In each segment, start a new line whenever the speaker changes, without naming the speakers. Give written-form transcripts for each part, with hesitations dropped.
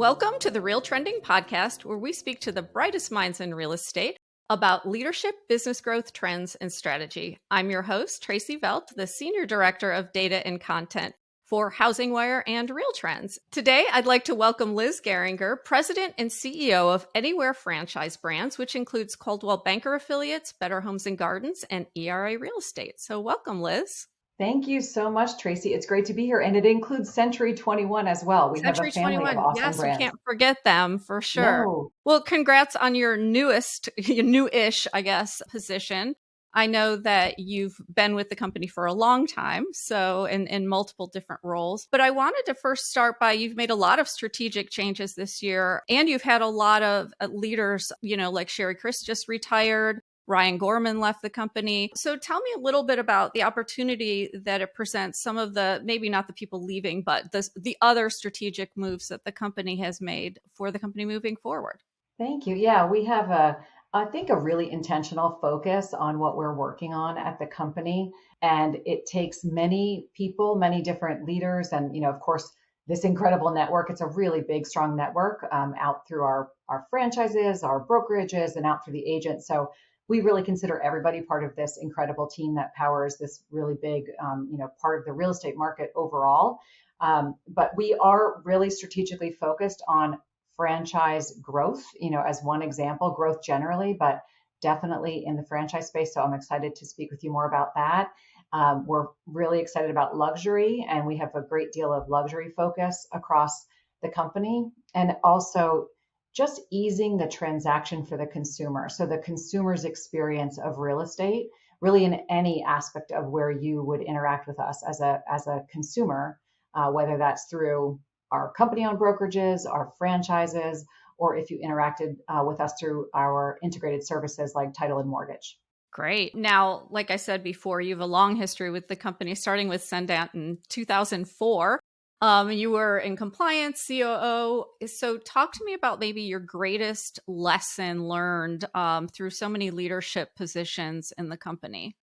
Welcome to the RealTrending podcast, where we speak to the brightest minds in real estate about leadership, business growth, trends, and strategy. I'm your host, Tracey Velt, the Senior Director of Data and Content for HousingWire and RealTrends. Today, I'd like to welcome Liz Gehringer, President and CEO of Anywhere Franchise Brands, which includes Coldwell Banker Affiliates, Better Homes and Gardens, and ERA Real Estate. So welcome, Liz.
Thank you so much, Tracey. It's great to be here. And it includes Century 21 as well. We have a family of awesome
yes,
brands.
We can't forget them for sure.
No.
Well, congrats on your newish, I guess, position. I know that you've been with the company for a long time, so in multiple different roles. But I wanted to first start by, you've made a lot of strategic changes this year, and you've had a lot of leaders, like Sherry Chris just retired. Ryan Gorman left the company. So tell me a little bit about the opportunity that it presents, some of the, maybe not the people leaving, but the other strategic moves that the company has made for the company moving forward.
Thank you. Yeah, we have I think a really intentional focus on what we're working on at the company. And it takes many people, many different leaders, and, of course, this incredible network. It's a really big, strong network out through our franchises, our brokerages, and out through the agents. So we really consider everybody part of this incredible team that powers this really big, part of the real estate market overall. But we are really strategically focused on franchise growth, as one example, growth generally, but definitely in the franchise space. So I'm excited to speak with you more about that. We're really excited about luxury, and we have a great deal of luxury focus across the company, and also just easing the transaction for the consumer. So the consumer's experience of real estate, really in any aspect of where you would interact with us as a consumer, whether that's through our company-owned brokerages, our franchises, or if you interacted with us through our integrated services like title and mortgage.
Great. Now, like I said before, you have a long history with the company, starting with Sundant in 2004. You were in compliance, COO. So talk to me about maybe your greatest lesson learned through so many leadership positions in the company.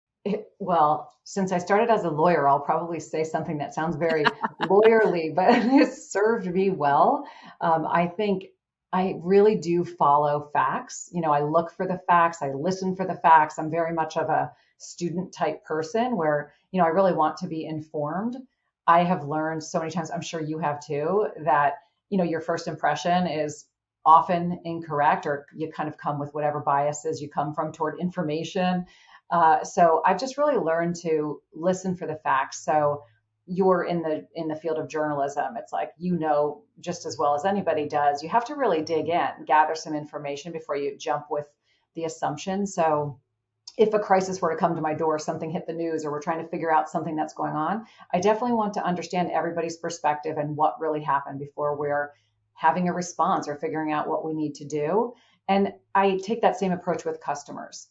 Well, since I started as a lawyer, I'll probably say something that sounds very lawyerly, but it's served me well. I think I really do follow facts. I look for the facts. I listen for the facts. I'm very much of a student type person where, I really want to be informed. I have learned so many times, I'm sure you have too, that, your first impression is often incorrect, or you kind of come with whatever biases you come from toward information. So I've just really learned to listen for the facts. So you're in the field of journalism. It's like, just as well as anybody does, you have to really dig in, gather some information before you jump with the assumption. So if a crisis were to come to my door, something hit the news, or we're trying to figure out something that's going on, I definitely want to understand everybody's perspective and what really happened before we're having a response or figuring out what we need to do. And I take that same approach with customers.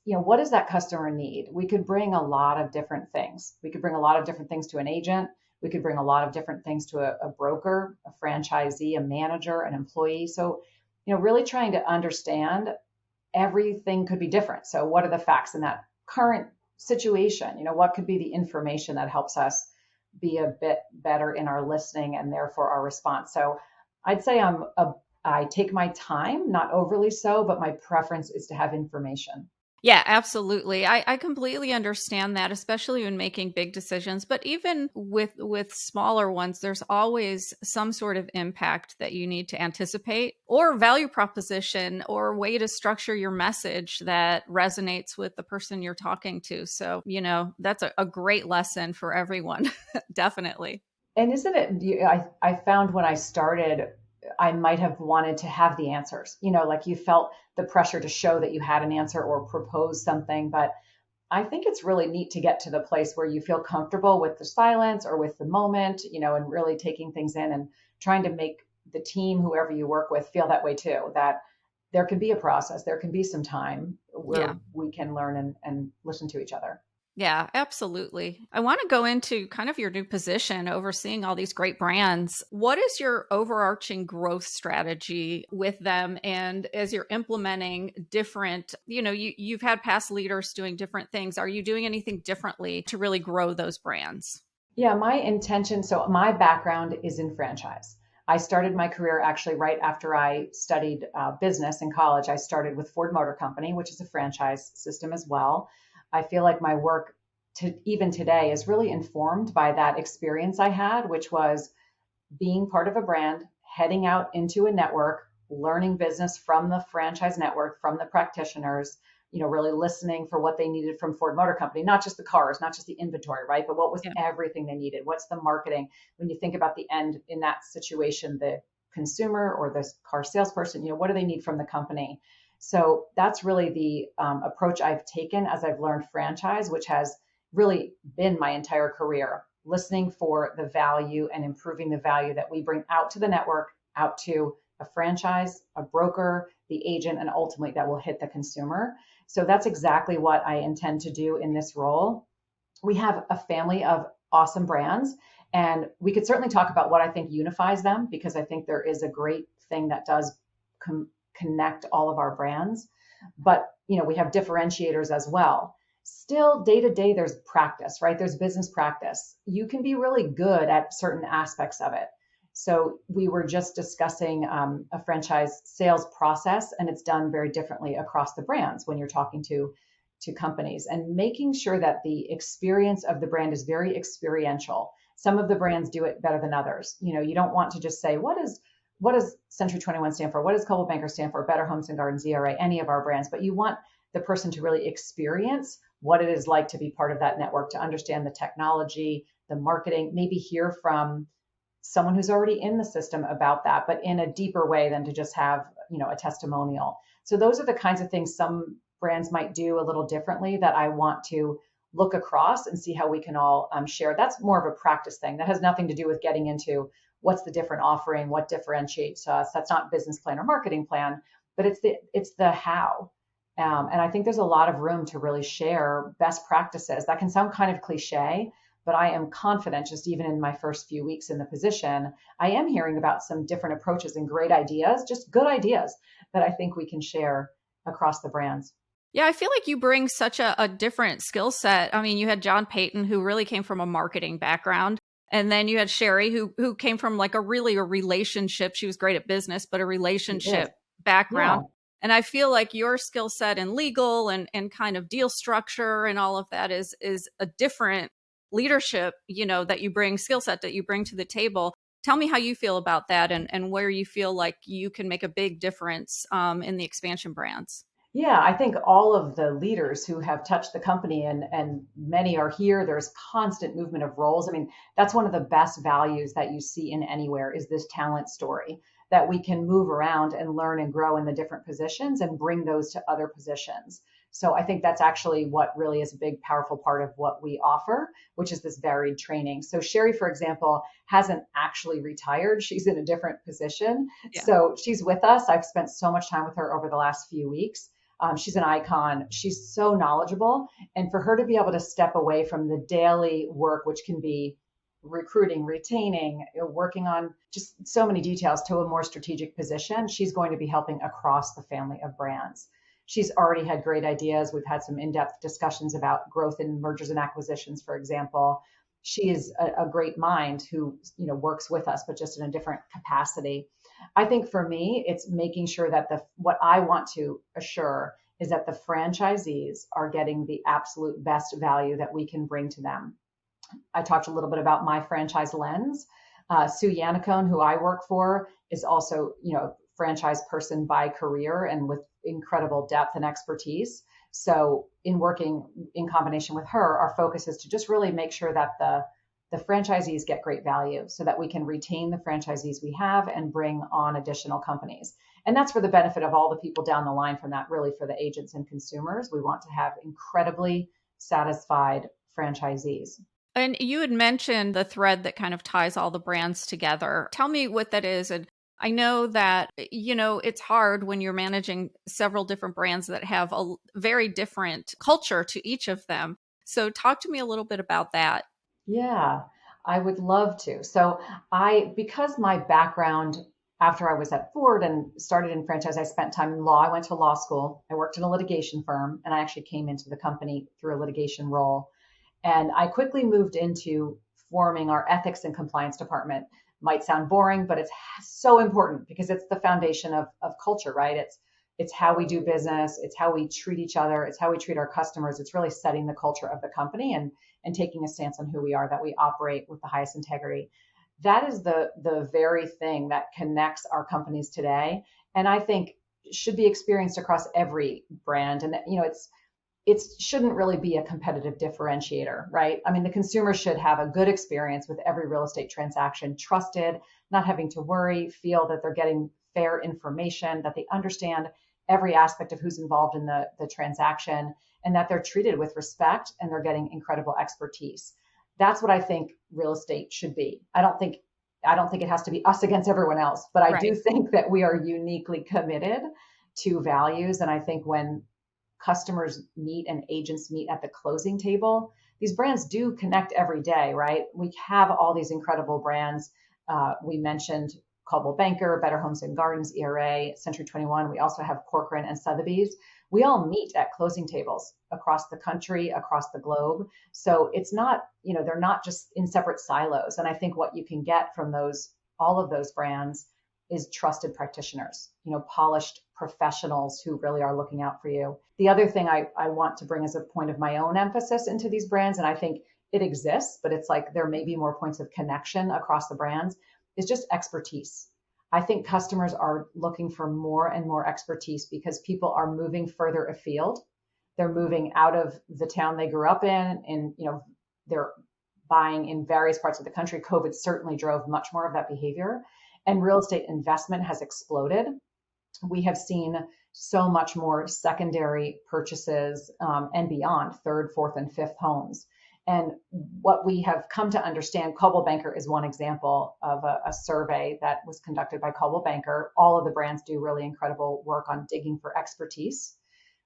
What does that customer need? We could bring a lot of different things. We could bring a lot of different things to an agent. We could bring a lot of different things to a broker, a franchisee, a manager, an employee. So, really trying to understand everything could be different. So what are the facts in that current situation? What could be the information that helps us be a bit better in our listening and therefore our response? So I'd say I take my time, not overly so, but my preference is to have information.
Yeah, absolutely. I completely understand that, especially when making big decisions. But even with smaller ones, there's always some sort of impact that you need to anticipate, or value proposition, or way to structure your message that resonates with the person you're talking to. So, that's a great lesson for everyone. Definitely.
And isn't it, I found when I started, I might have wanted to have the answers, like you felt the pressure to show that you had an answer or propose something. But I think it's really neat to get to the place where you feel comfortable with the silence or with the moment, and really taking things in and trying to make the team, whoever you work with, feel that way too, that there can be a process, there can be some time where we can learn and listen to each other.
Yeah, absolutely. I want to go into kind of your new position overseeing all these great brands. What is your overarching growth strategy with them? And as you're implementing different, you've had past leaders doing different things. Are you doing anything differently to really grow those brands?
Yeah, my intention, so my background is in franchise. I started my career actually right after I studied business in college. I started with Ford Motor Company, which is a franchise system as well. I feel like my work to even today is really informed by that experience I had, which was being part of a brand, heading out into a network, learning business from the franchise network, from the practitioners, really listening for what they needed from Ford Motor Company, not just the cars, not just the inventory, right? But what was
Yeah.
everything they needed? What's the marketing? When you think about the end in that situation, the consumer or the car salesperson, what do they need from the company? So that's really the approach I've taken as I've learned franchise, which has really been my entire career, listening for the value and improving the value that we bring out to the network, out to a franchise, a broker, the agent, and ultimately that will hit the consumer. So that's exactly what I intend to do in this role. We have a family of awesome brands, and we could certainly talk about what I think unifies them, because I think there is a great thing that does connect all of our brands. But we have differentiators as well. Still, day to day, there's practice, right? There's business practice. You can be really good at certain aspects of it. So we were just discussing a franchise sales process, and it's done very differently across the brands when you're talking to companies, and making sure that the experience of the brand is very experiential. Some of the brands do it better than others. You don't want to just say, what does Century 21 stand for? What does Coldwell Banker stand for? Better Homes and Gardens, ERA, any of our brands. But you want the person to really experience what it is like to be part of that network, to understand the technology, the marketing, maybe hear from someone who's already in the system about that, but in a deeper way than to just have, a testimonial. So those are the kinds of things some brands might do a little differently that I want to look across and see how we can all share. That's more of a practice thing. That has nothing to do with getting into what's the different offering, what differentiates us. That's not business plan or marketing plan, but it's the how. And I think there's a lot of room to really share best practices. That can sound kind of cliche, but I am confident, just even in my first few weeks in the position, I am hearing about some different approaches and great ideas, just good ideas that I think we can share across the brands.
Yeah, I feel like you bring such a different skill set. I mean, you had John Payton, who really came from a marketing background. And then you had Sherry, who came from like a relationship. She was great at business, but a relationship background.
Yeah.
And I feel like your skill set in legal and kind of deal structure and all of that is a different leadership, that you bring, skill set that you bring to the table. Tell me how you feel about that, and where you feel like you can make a big difference in the expansion brands.
Yeah, I think all of the leaders who have touched the company, and many are here, there's constant movement of roles. I mean, that's one of the best values that you see in anywhere, is this talent story, that we can move around and learn and grow in the different positions and bring those to other positions. So I think that's actually what really is a big, powerful part of what we offer, which is this varied training. So Sherry, for example, hasn't actually retired. She's in a different position.
Yeah.
So she's with us. I've spent so much time with her over the last few weeks. She's an icon. She's so knowledgeable. And for her to be able to step away from the daily work, which can be recruiting, retaining, working on just so many details, to a more strategic position, she's going to be helping across the family of brands. She's already had great ideas. We've had some in-depth discussions about growth in mergers and acquisitions, for example. She is a great mind who, works with us, but just in a different capacity. I think for me, it's making sure that what I want to assure is that the franchisees are getting the absolute best value that we can bring to them. I talked a little bit about my franchise lens. Sue Yannicone, who I work for, is also, a franchise person by career and with incredible depth and expertise. So in working in combination with her, our focus is to just really make sure that the franchisees get great value, so that we can retain the franchisees we have and bring on additional companies. And that's for the benefit of all the people down the line from that, really for the agents and consumers. We want to have incredibly satisfied franchisees.
And you had mentioned the thread that kind of ties all the brands together. Tell me what that is. And I know that, it's hard when you're managing several different brands that have a very different culture to each of them. So talk to me a little bit about that.
Yeah, I would love to. So because my background after I was at Ford and started in franchise, I spent time in law. I went to law school. I worked in a litigation firm, and I actually came into the company through a litigation role. And I quickly moved into forming our ethics and compliance department. Might sound boring, but it's so important because it's the foundation of culture, right? It's how we do business. It's how we treat each other. It's how we treat our customers. It's really setting the culture of the company and taking a stance on who we are, that we operate with the highest integrity. That is the very thing that connects our companies today. And I think should be experienced across every brand. And, it shouldn't really be a competitive differentiator, right? I mean, the consumer should have a good experience with every real estate transaction, trusted, not having to worry, feel that they're getting fair information, that they understand every aspect of who's involved in the transaction, and that they're treated with respect and they're getting incredible expertise. That's what I think real estate should be. I don't think it has to be us against everyone else, but I do
Right.
think that we are uniquely committed to values. And I think when customers meet and agents meet at the closing table, these brands do connect every day, right? We have all these incredible brands. We mentioned Coldwell Banker, Better Homes and Gardens, ERA, Century 21. We also have Corcoran and Sotheby's. We all meet at closing tables across the country, across the globe. So it's not, they're not just in separate silos. And I think what you can get from all of those brands is trusted practitioners, polished professionals who really are looking out for you. The other thing I want to bring as a point of my own emphasis into these brands, and I think it exists, but it's like there may be more points of connection across the brands, is just expertise. I think customers are looking for more and more expertise because people are moving further afield. They're moving out of the town they grew up in, and they're buying in various parts of the country. COVID certainly drove much more of that behavior, and real estate investment has exploded. We have seen so much more secondary purchases and beyond, third, fourth, and fifth homes. And what we have come to understand, Coldwell Banker is one example of a survey that was conducted by Coldwell Banker. All of the brands do really incredible work on digging for expertise.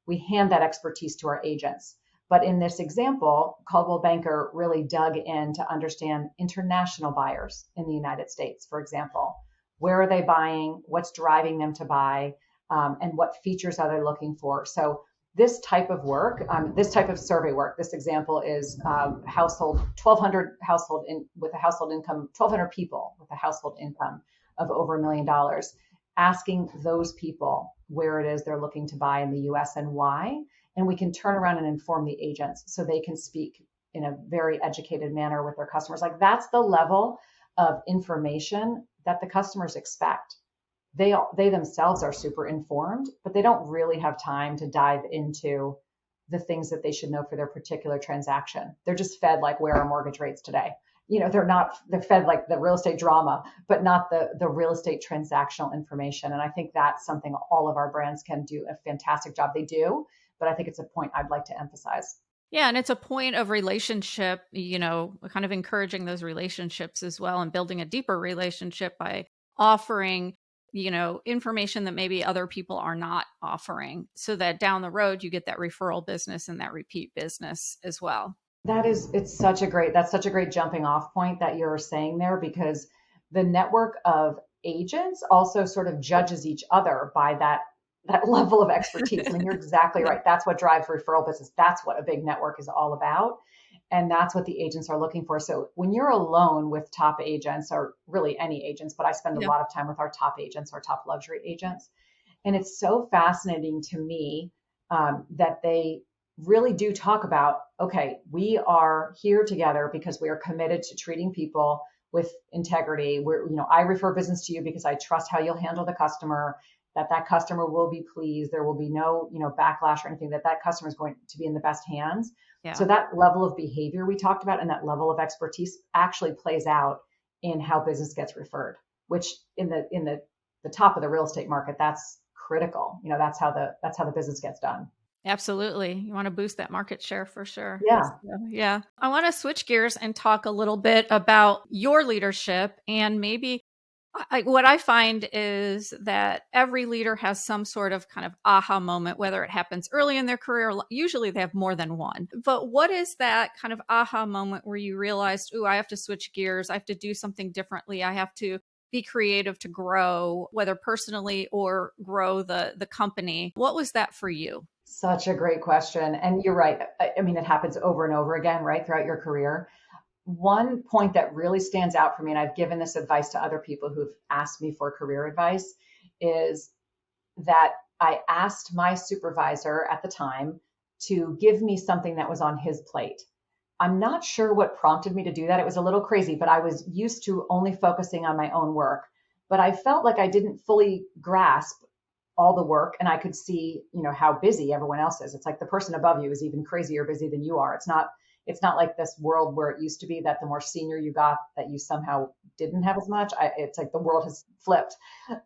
We hand that expertise to our agents. But in this example, Coldwell Banker really dug in to understand international buyers in the United States, for example. Where are they buying? What's driving them to buy? And what features are they looking for? So this type of work, this type of survey work, this example is 1,200 household with a household income, 1,200 people with a household income of over $1 million, asking those people where it is they're looking to buy in the US and why. And we can turn around and inform the agents so they can speak in a very educated manner with their customers. Like, that's the level of information that the customers expect. They themselves are super informed, but they don't really have time to dive into the things that they should know for their particular transaction. They're just fed like, where are mortgage rates today? They're fed like the real estate drama, but not the real estate transactional information. And I think that's something all of our brands can do a fantastic job. They do, but I think it's a point I'd like to emphasize.
Yeah, and it's a point of relationship, kind of encouraging those relationships as well and building a deeper relationship by offering, information that maybe other people are not offering, so that down the road you get that referral business and that repeat business as well.
That's such a great jumping off point that you're saying there, because the network of agents also sort of judges each other by that level of expertise. I mean, you're exactly right. That's what drives referral business. That's what a big network is all about. And that's what the agents are looking for. So when you're alone with top agents, or really any agents, but I spend a
Yeah.
lot of time with our top agents, our top luxury agents. And it's so fascinating to me that they really do talk about, okay, we are here together because we are committed to treating people with integrity. I refer business to you because I trust how you'll handle the customer, that customer will be pleased. There will be no, backlash or anything, that customer is going to be in the best hands.
Yeah.
So that level of behavior we talked about and that level of expertise actually plays out in how business gets referred, which in the top of the real estate market, that's critical. That's how the business gets done.
Absolutely. You want to boost that market share for sure.
Yeah.
So, yeah. I want to switch gears and talk a little bit about your leadership. And maybe what I find is that every leader has some sort of kind of aha moment, whether it happens early in their career. Usually they have more than one. But what is that kind of aha moment where you realized, I have to switch gears. I have to do something differently. I have to be creative to grow, whether personally or grow the company. What was that for you?
Such a great question. And you're right. I mean, it happens over and over again, right, throughout your career. one point that really stands out for me, and I've given this advice to other people who've asked me for career advice, is that I asked my supervisor at the time to give me something that was on his plate. I'm not sure what prompted me to do that. It was a little crazy, but I was used to only focusing on my own work. But I felt like I didn't fully grasp all the work, and I could see, how busy everyone else is. It's like the person above you is even crazier busy than you are. It's not like this world where it used to be that the more senior you got, that you somehow didn't have as much. It's like the world has flipped.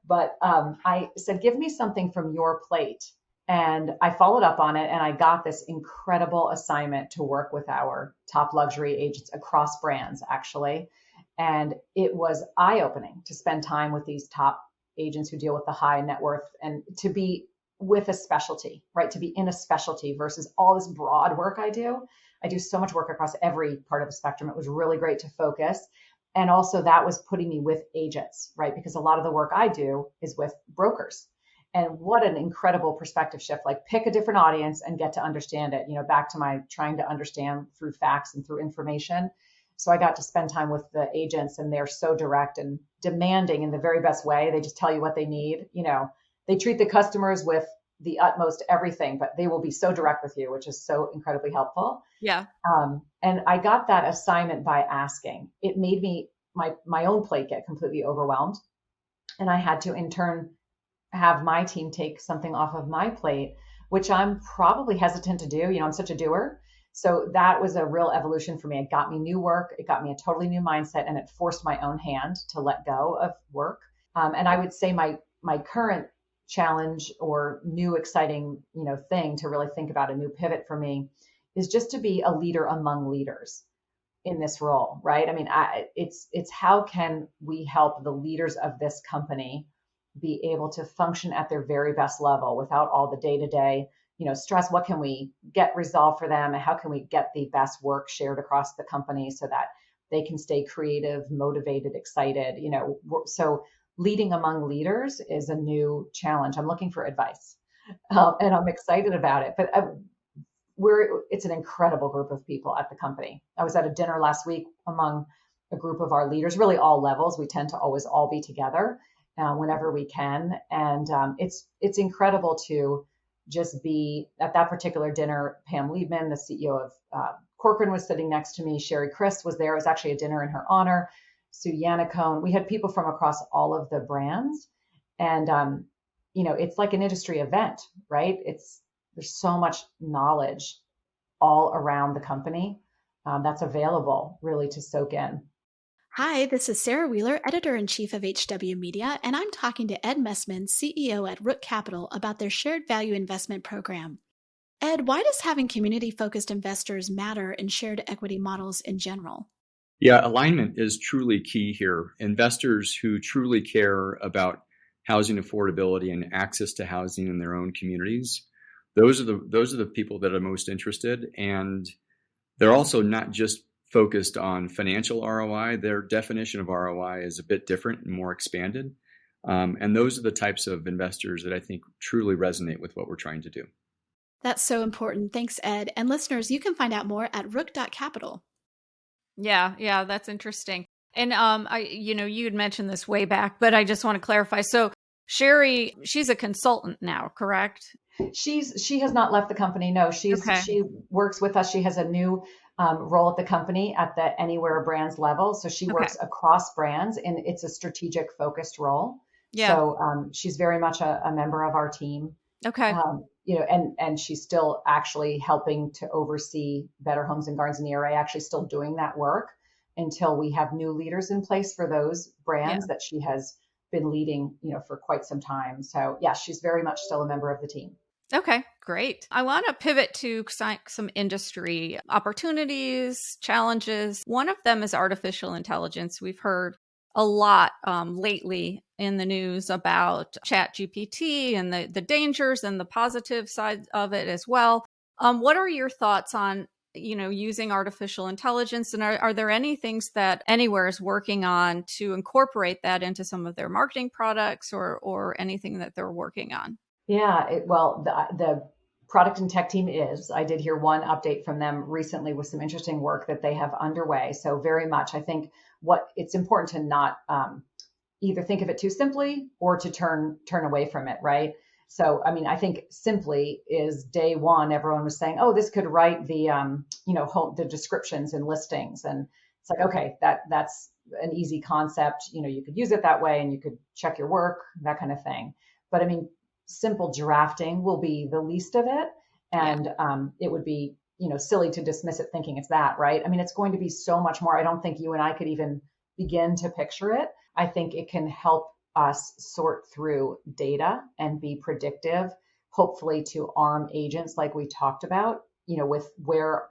But I said, give me something from your plate. And I followed up on it, and I got this incredible assignment to work with our top luxury agents across brands, actually. And it was eye-opening to spend time with these top agents who deal with the high net worth, and to be with a specialty, right? To be in a specialty versus all this broad work I do. I do so much work across every part of the spectrum. It was really great to focus. And also that was putting me with agents, right? Because a lot of the work I do is with brokers. And what an incredible perspective shift. Like, pick a different audience and get to understand it, back to my trying to understand through facts and through information. So I got to spend time with the agents, and they're so direct and demanding in the very best way. They just tell you what they need. They treat the customers with the utmost everything, but they will be so direct with you, which is so incredibly helpful.
Yeah.
And I got that assignment by asking. It made me my own plate get completely overwhelmed. And I had to in turn have my team take something off of my plate, which I'm probably hesitant to do. I'm such a doer. So that was a real evolution for me. It got me new work. It got me a totally new mindset, and it forced my own hand to let go of work. And I would say my current challenge or new exciting, thing to really think about, a new pivot for me, is just to be a leader among leaders in this role, right? I mean, it's how can we help the leaders of this company be able to function at their very best level without all the day-to-day, stress? What can we get resolved for them? And how can we get the best work shared across the company so that they can stay creative, motivated, excited? So leading among leaders is a new challenge. I'm looking for advice, and I'm excited about it. But it's an incredible group of people at the company. I was at a dinner last week among a group of our leaders, really all levels. We tend to always all be together whenever we can. And it's incredible to just be at that particular dinner. Pam Liebman, the CEO of Corcoran, was sitting next to me. Sherry Chris was there. It was actually a dinner in her honor. Sue Yannicone. We had people from across all of the brands. And, it's like an industry event, right? There's so much knowledge all around the company that's available really to soak in.
Hi, this is Sarah Wheeler, Editor-in-Chief of HW Media, and I'm talking to Ed Messman, CEO at Rook Capital, about their Shared Value Investment Program. Ed, why does having community-focused investors matter in shared equity models in general?
Yeah, alignment is truly key here. Investors who truly care about housing affordability and access to housing in their own communities, those are the people that are most interested. And they're also not just focused on financial ROI. Their definition of ROI is a bit different and more expanded. And those are the types of investors that I think truly resonate with what we're trying to do.
That's so important. Thanks, Ed. And listeners, you can find out more at rook.capital.
Yeah, that's interesting. And you had mentioned this way back, but I just want to clarify. So Sherry, she's a consultant now, correct?
She has not left the company. No, she works with us. She has a new role at the company at the Anywhere Brands level. So she works across brands, and it's a strategic focused role. Yeah. So she's very much a member of our team.
Okay.
And she's still actually helping to oversee Better Homes and Gardens in the ERA, actually still doing that work until we have new leaders in place for those brands that she has been leading, for quite some time. So yeah, she's very much still a member of the team.
Okay, great. I want to pivot to some industry opportunities, challenges. One of them is artificial intelligence. We've heard a lot lately in the news about ChatGPT and the dangers and the positive side of it as well. What are your thoughts on, using artificial intelligence? And are there any things that Anywhere is working on to incorporate that into some of their marketing products or anything that they're working on?
Yeah, the product and tech team is. I did hear one update from them recently with some interesting work that they have underway. So very much, I think what it's important to not either think of it too simply or to turn away from it, right? So, I mean, I think simply is day one, everyone was saying, oh, this could write the, the descriptions and listings. And it's like, okay, that's an easy concept. You could use it that way and you could check your work, that kind of thing. But I mean, simple drafting will be the least of it. And it would be, silly to dismiss it thinking it's that, right? I mean, it's going to be so much more. I don't think you and I could even begin to picture it. I think it can help us sort through data and be predictive, hopefully to arm agents like we talked about, with where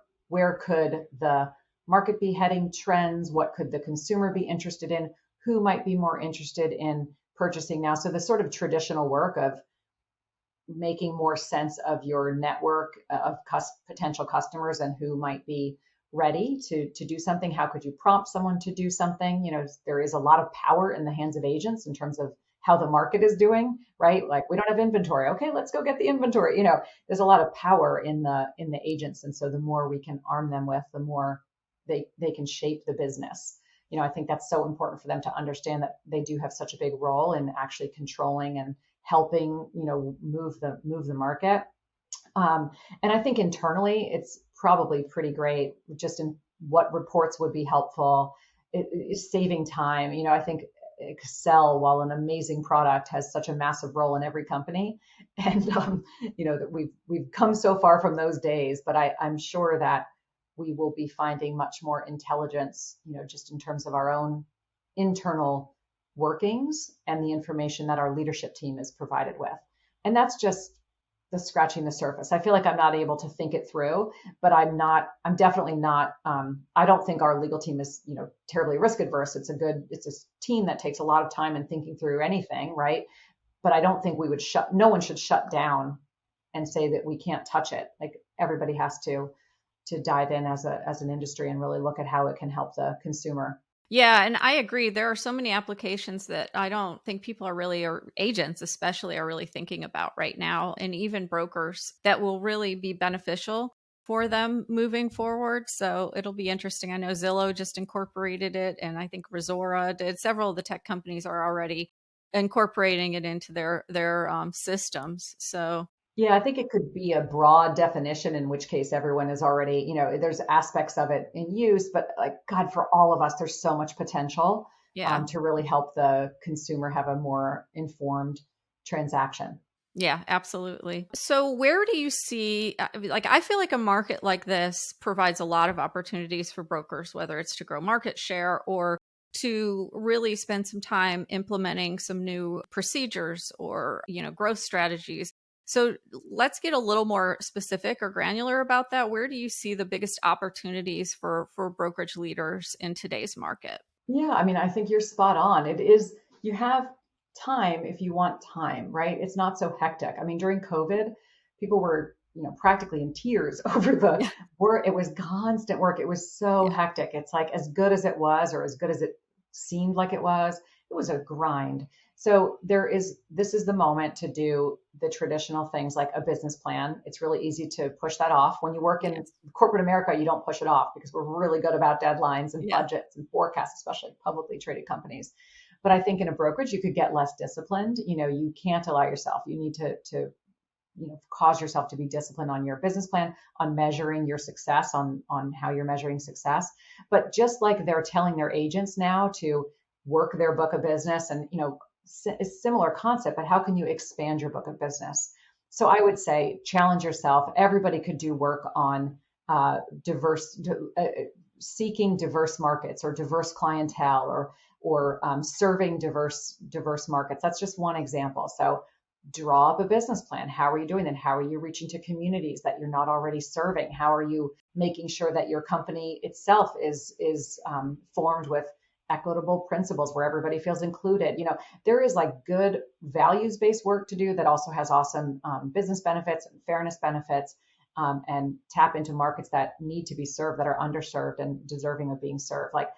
could the market be heading, trends, what could the consumer be interested in, who might be more interested in purchasing now. So the sort of traditional work of making more sense of your network of potential customers and who might be ready to do something. How could you prompt someone to do something? There is a lot of power in the hands of agents in terms of how the market is doing, right? Like, we don't have inventory. Okay, let's go get the inventory. There's a lot of power in the agents. And so the more we can arm them with, the more they can shape the business. I think that's so important for them to understand that they do have such a big role in actually controlling and helping, move the market. And I think internally, it's probably pretty great just in what reports would be helpful. It is saving time. I think Excel, while an amazing product, has such a massive role in every company. And, that we've come so far from those days, but I'm sure that we will be finding much more intelligence, just in terms of our own internal workings and the information that our leadership team is provided with. And that's just the scratching the surface. I feel like I'm not able to think it through, but I'm definitely not, I don't think our legal team is, terribly risk adverse. It's a team that takes a lot of time in thinking through anything, right? But I don't think no one should shut down and say that we can't touch it. Like, everybody has to dive in as an industry and really look at how it can help the consumer.
Yeah, and I agree. There are so many applications that I don't think people are really, or agents especially, are really thinking about right now, and even brokers, that will really be beneficial for them moving forward. So it'll be interesting. I know Zillow just incorporated it, and I think Resora did. Several of the tech companies are already incorporating it into their systems. So
yeah, I think it could be a broad definition, in which case everyone is already, there's aspects of it in use, but like, God, for all of us, there's so much potential to really help the consumer have a more informed transaction.
Yeah, absolutely. So where do you see, I feel like a market like this provides a lot of opportunities for brokers, whether it's to grow market share or to really spend some time implementing some new procedures or, growth strategies. So let's get a little more specific or granular about that. Where do you see the biggest opportunities for brokerage leaders in today's market?
Yeah, I mean, I think you're spot on. It is, you have time if you want time, right? It's not so hectic. I mean, during COVID, people were, practically in tears over the work. It was constant work. It was so hectic. It's like, as good as it was, or as good as it seemed like it was a grind. So this is the moment to do the traditional things like a business plan. It's really easy to push that off. When you work in corporate America, you don't push it off because we're really good about deadlines and budgets and forecasts, especially publicly traded companies. But I think in a brokerage, you could get less disciplined. You can't allow yourself. You need to cause yourself to be disciplined on your business plan, on measuring your success, on how you're measuring success. But just like they're telling their agents now to work their book of business, and a similar concept, but how can you expand your book of business? So I would say challenge yourself. Everybody could do work on seeking diverse markets or diverse clientele, or serving diverse markets. That's just one example. So draw up a business plan. How are you doing that? How are you reaching to communities that you're not already serving? How are you making sure that your company itself is formed with equitable principles where everybody feels included? There is like good values-based work to do that also has awesome business benefits and fairness benefits, and tap into markets that need to be served, that are underserved and deserving of being served. Like,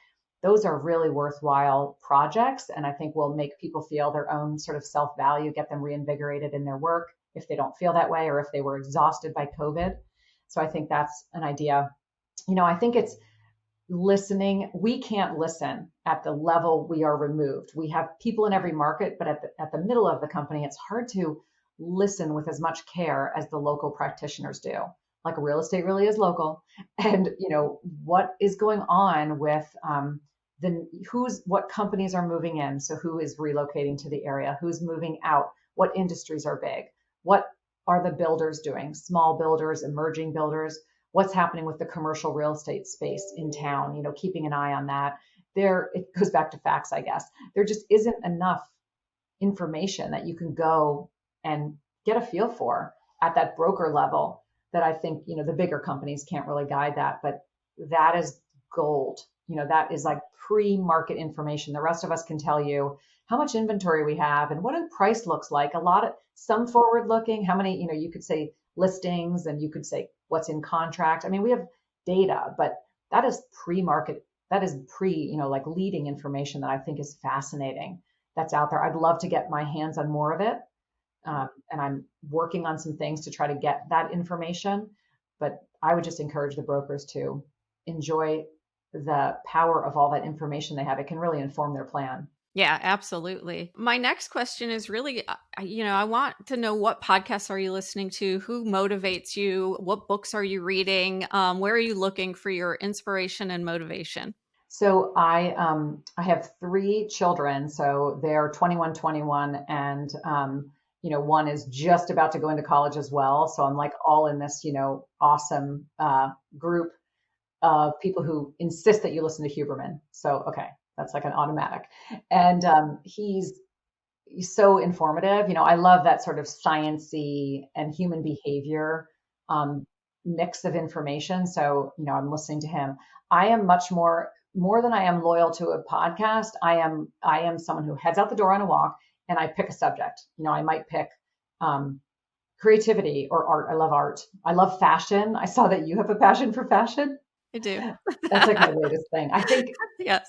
those are really worthwhile projects, and I think will make people feel their own sort of self-value, get them reinvigorated in their work, if they don't feel that way or if they were exhausted by COVID. So I think that's an idea. I think it's listening. We can't listen at the level we are removed. We have people in every market, but at the middle of the company, it's hard to listen with as much care as the local practitioners do. Like real estate really is local. And, what is going on with what companies are moving in. So who is relocating to the area, who's moving out, what industries are big, what are the builders doing, small builders, emerging builders, what's happening with the commercial real estate space in town, keeping an eye on that. It goes back to facts, I guess. There just isn't enough information that you can go and get a feel for at that broker level that I think, the bigger companies can't really guide that, but that is gold. That is like pre-market information. The rest of us can tell you how much inventory we have and what a price looks like. Some forward looking, how many, you could say listings and you could say what's in contract. I mean, we have data, but that is pre-market. That is like leading information that I think is fascinating that's out there. I'd love to get my hands on more of it. And I'm working on some things to try to get that information. But I would just encourage the brokers to enjoy the power of all that information they have. It can really inform their plan.
Yeah, absolutely. My next question is really, I want to know, what podcasts are you listening to? Who motivates you? What books are you reading? Where are you looking for your inspiration and motivation?
So I have 3 children. So they're 21, 21, and one is just about to go into college as well. So I'm like all in this, awesome group of people who insist that you listen to Huberman. So, okay, that's like an automatic. And he's so informative. You know, I love that sort of sciencey and human behavior mix of information. So, you know, I'm listening to him. I am much more than I am loyal to a podcast. I am someone who heads out the door on a walk and I pick a subject. You know, I might pick creativity or art. I love art. I love fashion. I saw that you have a passion for fashion.
I do.
That's like my latest thing. I think
yes.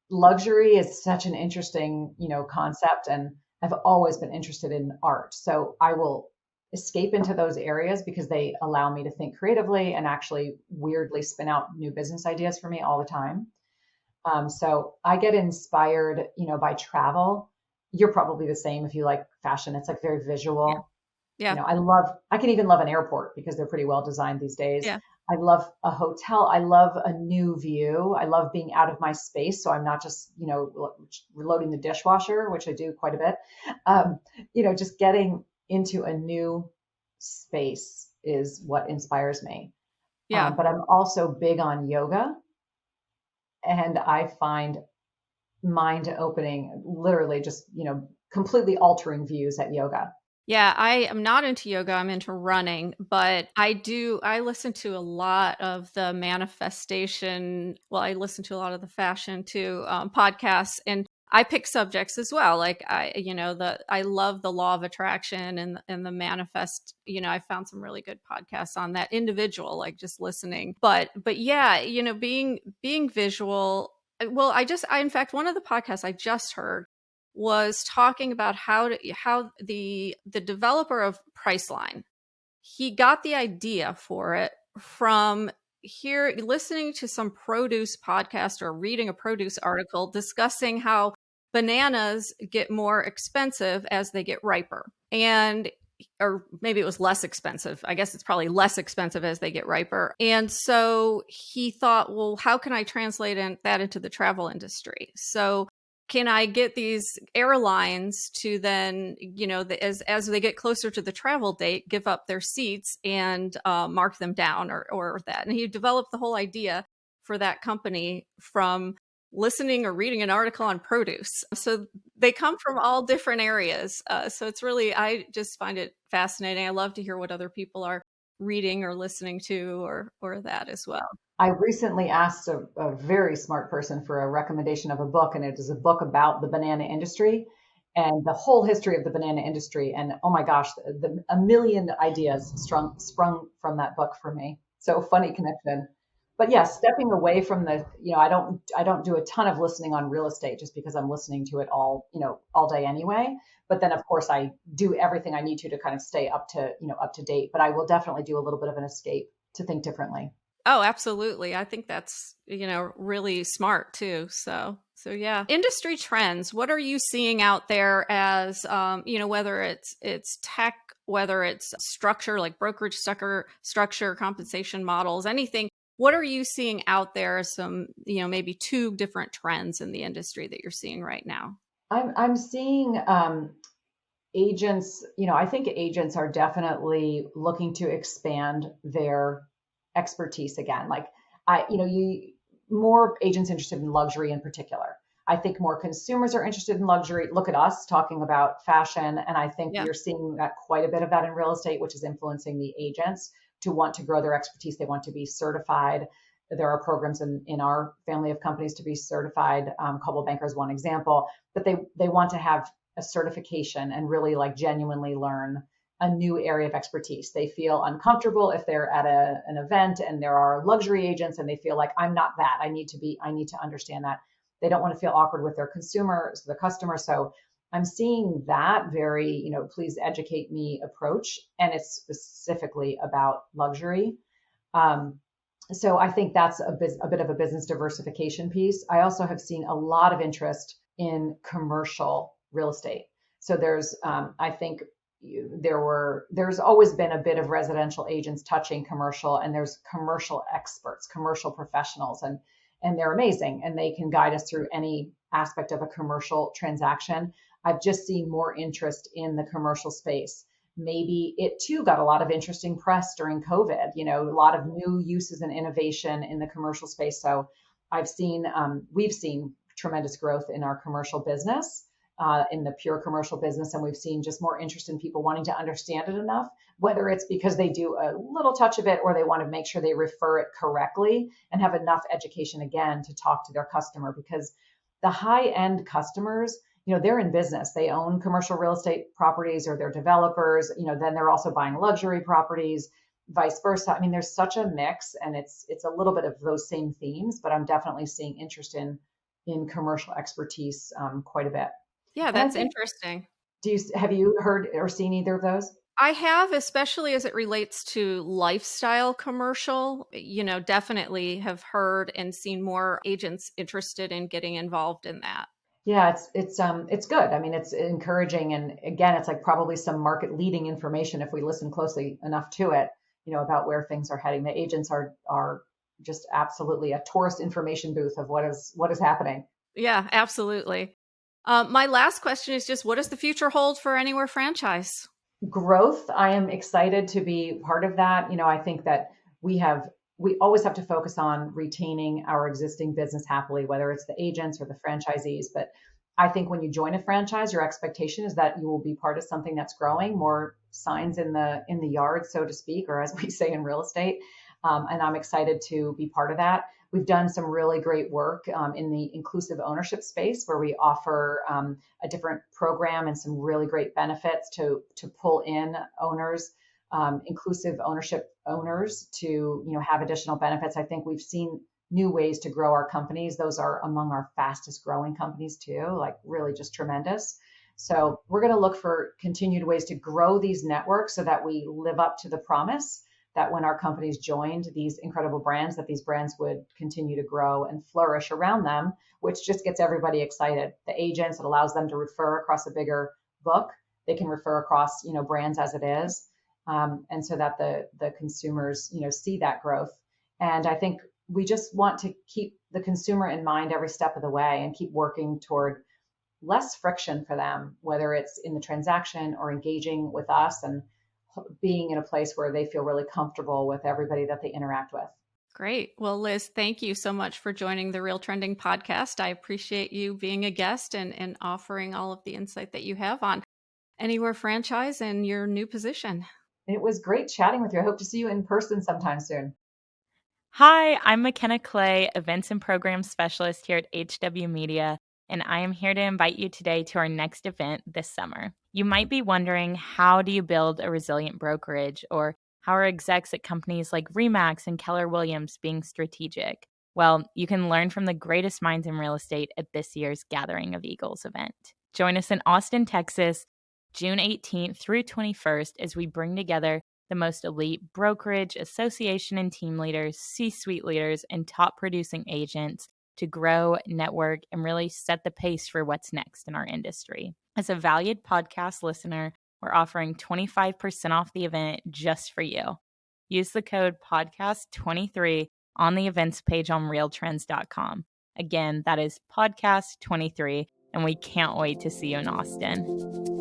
Luxury is such an interesting, concept, and I've always been interested in art. So I will escape into those areas because they allow me to think creatively and actually weirdly spin out new business ideas for me all the time. So I get inspired, by travel. You're probably the same if you like fashion. It's like very visual.
Yeah.
I can even love an airport because they're pretty well designed these days.
Yeah.
I love a hotel. I love a new view. I love being out of my space. So I'm not just, reloading the dishwasher, which I do quite a bit. Just getting into a new space is what inspires me.
Yeah.
But I'm also big on yoga. And I find mind opening, literally just, completely altering views at yoga.
Yeah, I am not into yoga. I'm into running, but I listen to a lot of the manifestation. Well, I listen to a lot of the fashion too, podcasts, and I pick subjects as well. Like I love the law of attraction and the manifest. I found some really good podcasts on that individual, like just listening. But yeah, being visual. Well, in fact, one of the podcasts I just heard was talking about how the developer of Priceline, he got the idea for it from listening to some produce podcast or reading a produce article discussing how bananas get more expensive as they get riper. Or maybe it was less expensive. I guess it's probably less expensive as they get riper. And so he thought, well, how can I translate that into the travel industry? So can I get these airlines to then, as they get closer to the travel date, give up their seats and mark them down or that? And he developed the whole idea for that company from listening or reading an article on produce. So they come from all different areas. So it's really, I just find it fascinating. I love to hear what other people are reading or listening to or that as well.
I recently asked a very smart person for a recommendation of a book, and it is a book about the banana industry and the whole history of the banana industry. And oh my gosh, a million ideas sprung from that book for me. So funny connection. But yes, stepping away from the, I don't do a ton of listening on real estate just because I'm listening to it all, all day anyway. But then of course I do everything I need to kind of stay up to date. But I will definitely do a little bit of an escape to think differently.
Oh, absolutely. I think that's, really smart too. So yeah. Industry trends. What are you seeing out there as, whether it's tech, whether it's structure, like brokerage structure, compensation models, anything. What are you seeing out there as some, maybe two different trends in the industry that you're seeing right now?
I'm seeing agents, I think agents are definitely looking to expand their expertise again. Like more agents interested in luxury in particular. I think more consumers are interested in luxury. Look at us talking about fashion. And I think
Yeah.
we're seeing that quite a bit of that in real estate, which is influencing the agents to want to grow their expertise. They want to be certified. There are programs in our family of companies to be certified. Coldwell Banker is one example, but they want to have a certification and really like genuinely learn a new area of expertise. They feel uncomfortable if they're at an event and there are luxury agents and they feel like I'm not that. I need to understand that. They don't want to feel awkward with their consumers, the customer. So I'm seeing that very, please educate me approach. And it's specifically about luxury. So I think that's a bit of a business diversification piece. I also have seen a lot of interest in commercial real estate. So I think there's always been a bit of residential agents touching commercial, and there's commercial experts, commercial professionals, and they're amazing, and they can guide us through any aspect of a commercial transaction. I've just seen more interest in the commercial space. Maybe it too got a lot of interesting press during COVID, a lot of new uses and innovation in the commercial space. So we've seen tremendous growth in our commercial business, in the pure commercial business. And we've seen just more interest in people wanting to understand it enough, whether it's because they do a little touch of it or they want to make sure they refer it correctly and have enough education again to talk to their customer, because the high end customers, they're in business. They own commercial real estate properties or they're developers, then they're also buying luxury properties, vice versa. I mean, there's such a mix, and it's a little bit of those same themes, but I'm definitely seeing interest in commercial expertise quite a bit.
Yeah,
And I
that's
think,
interesting.
have you heard or seen either of those?
I have, especially as it relates to lifestyle commercial, definitely have heard and seen more agents interested in getting involved in that.
Yeah, it's good. I mean, it's encouraging, and again, it's like probably some market leading information if we listen closely enough to it, about where things are heading. The agents are just absolutely a tourist information booth of what is happening.
Yeah, absolutely. My last question is just, what does the future hold for Anywhere franchise?
Growth. I am excited to be part of that. I think that we always have to focus on retaining our existing business happily, whether it's the agents or the franchisees. But I think when you join a franchise, your expectation is that you will be part of something that's growing, more signs in the yard, so to speak, or as we say in real estate. And I'm excited to be part of that. We've done some really great work in the inclusive ownership space, where we offer a different program and some really great benefits to pull in owners, inclusive ownership owners, to have additional benefits. I think we've seen new ways to grow our companies. Those are among our fastest growing companies too, like really just tremendous. So we're going to look for continued ways to grow these networks so that we live up to the promise that when our companies joined these incredible brands, that these brands would continue to grow and flourish around them, which just gets everybody excited. The agents, it allows them to refer across a bigger book. They can refer across, brands as it is. And so that the consumers, see that growth. And I think we just want to keep the consumer in mind every step of the way and keep working toward less friction for them, whether it's in the transaction or engaging with us and being in a place where they feel really comfortable with everybody that they interact with.
Great. Well, Liz, thank you so much for joining the RealTrending podcast. I appreciate you being a guest and offering all of the insight that you have on Anywhere franchise and your new position.
It was great chatting with you. I hope to see you in person sometime soon.
Hi, I'm McKenna Clay, Events and Programs Specialist here at HW Media, and I am here to invite you today to our next event this summer. You might be wondering, how do you build a resilient brokerage, or How are execs at companies like Remax and Keller Williams being strategic? Well, you can learn from the greatest minds in real estate at this year's Gathering of Eagles event. Join us in Austin, Texas, June 18th through 21st as we bring together the most elite brokerage, association, and team leaders, C-suite leaders, and top producing agents to grow, network, and really set the pace for what's next in our industry. As a valued podcast listener, we're offering 25% off the event just for you. Use the code podcast23 on the events page on realtrends.com. Again, that is podcast23, and we can't wait to see you in Austin.